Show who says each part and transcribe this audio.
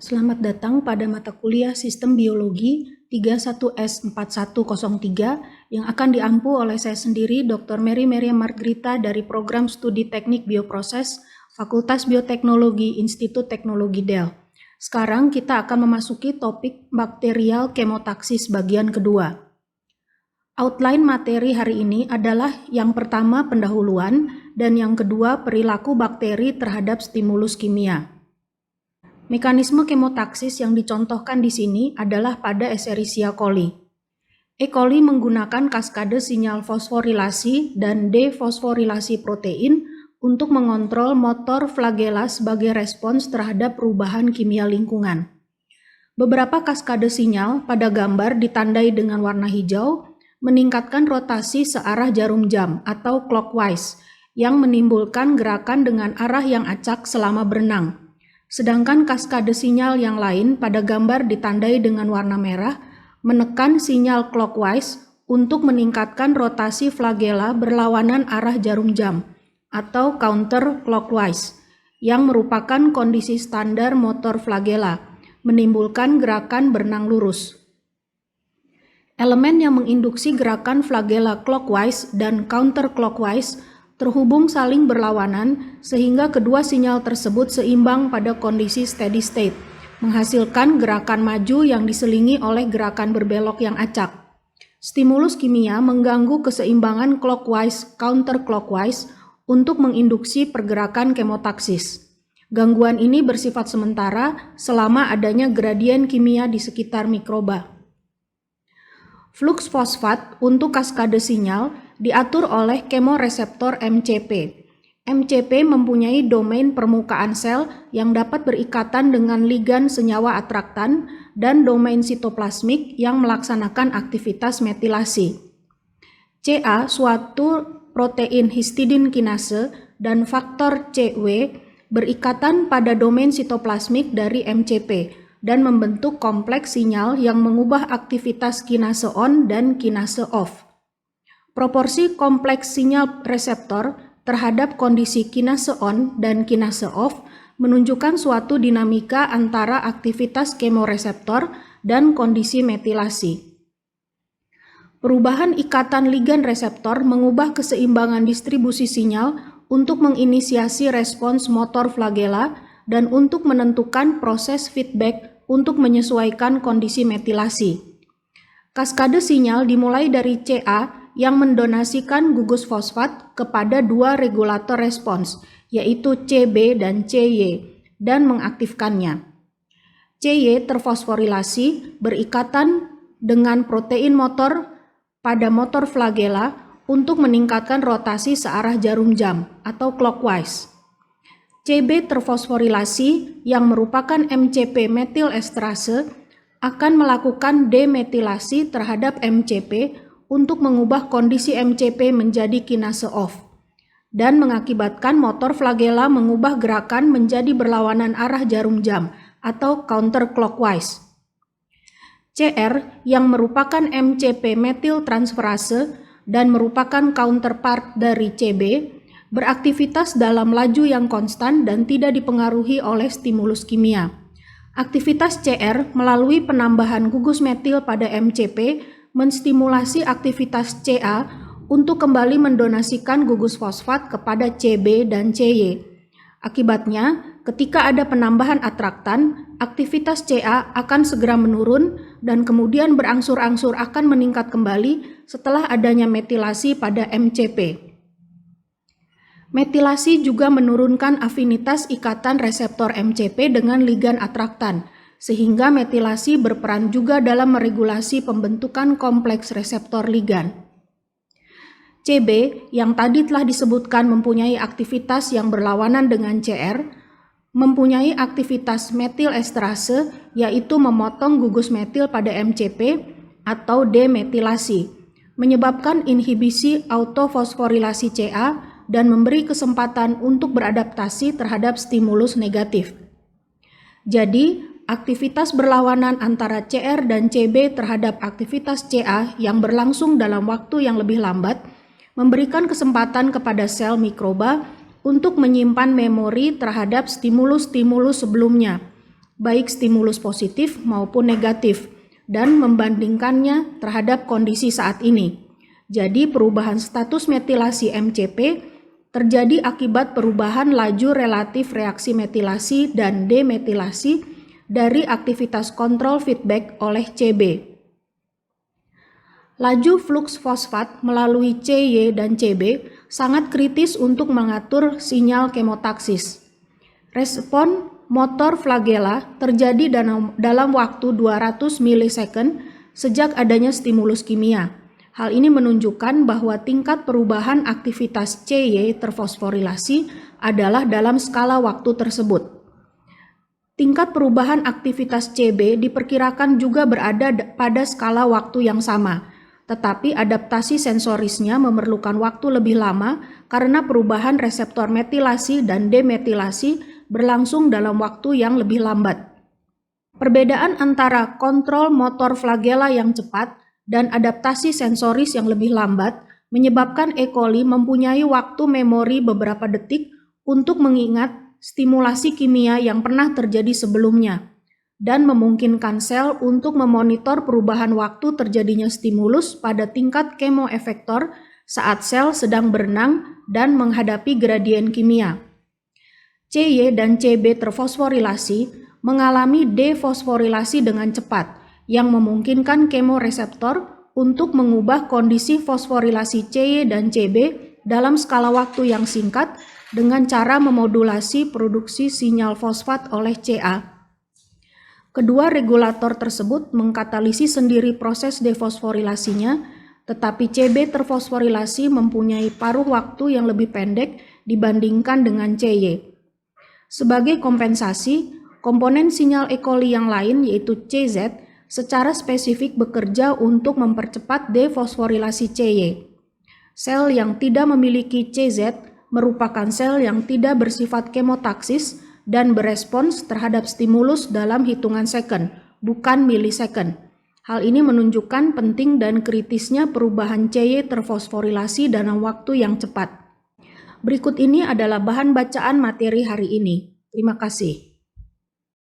Speaker 1: Selamat datang pada mata kuliah Sistem Biologi 31S4103 yang akan diampu oleh saya sendiri, Dr. Mary Meriam Margrita dari Program Studi Teknik Bioproses, Fakultas Bioteknologi, Institut Teknologi Del. Sekarang kita akan memasuki topik bakterial kemotaksis bagian kedua. Outline materi hari ini adalah yang pertama pendahuluan dan yang kedua perilaku bakteri terhadap stimulus kimia. Mekanisme kemotaksis yang dicontohkan di sini adalah pada Escherichia coli. E. coli menggunakan kaskade sinyal fosforilasi dan defosforilasi protein untuk mengontrol motor flagella sebagai respons terhadap perubahan kimia lingkungan. Beberapa kaskade sinyal pada gambar ditandai dengan warna hijau meningkatkan rotasi searah jarum jam atau clockwise yang menimbulkan gerakan dengan arah yang acak selama berenang. Sedangkan kaskade sinyal yang lain pada gambar ditandai dengan warna merah menekan sinyal clockwise untuk meningkatkan rotasi flagella berlawanan arah jarum jam atau counter clockwise yang merupakan kondisi standar motor flagella, menimbulkan gerakan berenang lurus. Elemen yang menginduksi gerakan flagella clockwise dan counter clockwise terhubung saling berlawanan sehingga kedua sinyal tersebut seimbang pada kondisi steady state, menghasilkan gerakan maju yang diselingi oleh gerakan berbelok yang acak. Stimulus kimia mengganggu keseimbangan clockwise-counterclockwise untuk menginduksi pergerakan kemotaksis. Gangguan ini bersifat sementara selama adanya gradien kimia di sekitar mikroba. Flux fosfat untuk kaskade sinyal diatur oleh kemoreseptor MCP. MCP mempunyai domain permukaan sel yang dapat berikatan dengan ligan senyawa atraktan dan domain sitoplasmik yang melaksanakan aktivitas metilasi. Ca, suatu protein histidin kinase, dan faktor Cw berikatan pada domain sitoplasmik dari MCP dan membentuk kompleks sinyal yang mengubah aktivitas kinase on dan kinase off. Proporsi kompleks sinyal reseptor terhadap kondisi kinase on dan kinase off menunjukkan suatu dinamika antara aktivitas kemoreseptor dan kondisi metilasi. Perubahan ikatan ligan reseptor mengubah keseimbangan distribusi sinyal untuk menginisiasi respons motor flagella dan untuk menentukan proses feedback untuk menyesuaikan kondisi metilasi. Kaskade sinyal dimulai dari Ca yang mendonasikan gugus fosfat kepada dua regulator respons, yaitu Cb dan Cy, dan mengaktifkannya. Cy terfosforilasi berikatan dengan protein motor pada motor flagella untuk meningkatkan rotasi searah jarum jam atau clockwise. Cb terfosforilasi yang merupakan MCP metil esterase akan melakukan demetilasi terhadap MCP untuk mengubah kondisi MCP menjadi kinase off dan mengakibatkan motor flagella mengubah gerakan menjadi berlawanan arah jarum jam atau counterclockwise. Cr yang merupakan MCP metil transferase dan merupakan counterpart dari Cb beraktivitas dalam laju yang konstan dan tidak dipengaruhi oleh stimulus kimia. Aktivitas Cr melalui penambahan gugus metil pada MCP menstimulasi aktivitas Ca untuk kembali mendonasikan gugus fosfat kepada Cb dan Cy. Akibatnya, ketika ada penambahan atraktan, aktivitas Ca akan segera menurun dan kemudian berangsur-angsur akan meningkat kembali setelah adanya metilasi pada MCP. Metilasi juga menurunkan afinitas ikatan reseptor MCP dengan ligan atraktan, sehingga metilasi berperan juga dalam meregulasi pembentukan kompleks reseptor ligan. Cb yang tadi telah disebutkan mempunyai aktivitas yang berlawanan dengan Cr, mempunyai aktivitas metil esterase yaitu memotong gugus metil pada MCP atau demetilasi, menyebabkan inhibisi autofosforilasi Ca dan memberi kesempatan untuk beradaptasi terhadap stimulus negatif. Jadi, aktivitas berlawanan antara Cr dan Cb terhadap aktivitas Ca yang berlangsung dalam waktu yang lebih lambat memberikan kesempatan kepada sel mikroba untuk menyimpan memori terhadap stimulus-stimulus sebelumnya baik stimulus positif maupun negatif, dan membandingkannya terhadap kondisi saat ini. Jadi perubahan status metilasi MCP terjadi akibat perubahan laju relatif reaksi metilasi dan demetilasi dari aktivitas kontrol feedback oleh CB. Laju flux fosfat melalui CY dan CB sangat kritis untuk mengatur sinyal kemotaksis. Respon motor flagella terjadi dalam waktu 200 milisecond sejak adanya stimulus kimia. Hal ini menunjukkan bahwa tingkat perubahan aktivitas CY terfosforilasi adalah dalam skala waktu tersebut. Tingkat perubahan aktivitas CB diperkirakan juga berada pada skala waktu yang sama, tetapi adaptasi sensorisnya memerlukan waktu lebih lama karena perubahan reseptor metilasi dan demetilasi berlangsung dalam waktu yang lebih lambat. Perbedaan antara kontrol motor flagella yang cepat dan adaptasi sensoris yang lebih lambat menyebabkan E. coli mempunyai waktu memori beberapa detik untuk mengingat stimulasi kimia yang pernah terjadi sebelumnya dan memungkinkan sel untuk memonitor perubahan waktu terjadinya stimulus pada tingkat kemoefektor saat sel sedang berenang dan menghadapi gradien kimia. CY dan CB terfosforilasi mengalami defosforilasi dengan cepat, yang memungkinkan kemoreseptor untuk mengubah kondisi fosforilasi CY dan CB dalam skala waktu yang singkat dengan cara memodulasi produksi sinyal fosfat oleh CA. Kedua regulator tersebut mengkatalisis sendiri proses defosforilasinya, tetapi CB terfosforilasi mempunyai paruh waktu yang lebih pendek dibandingkan dengan CY. Sebagai kompensasi, komponen sinyal E. coli yang lain yaitu CZ secara spesifik bekerja untuk mempercepat defosforilasi CY. Sel yang tidak memiliki CZ merupakan sel yang tidak bersifat kemotaksis dan berespons terhadap stimulus dalam hitungan second, bukan milisecond. Hal ini menunjukkan penting dan kritisnya perubahan CY terfosforilasi dalam waktu yang cepat. Berikut ini adalah bahan bacaan materi hari ini. Terima kasih.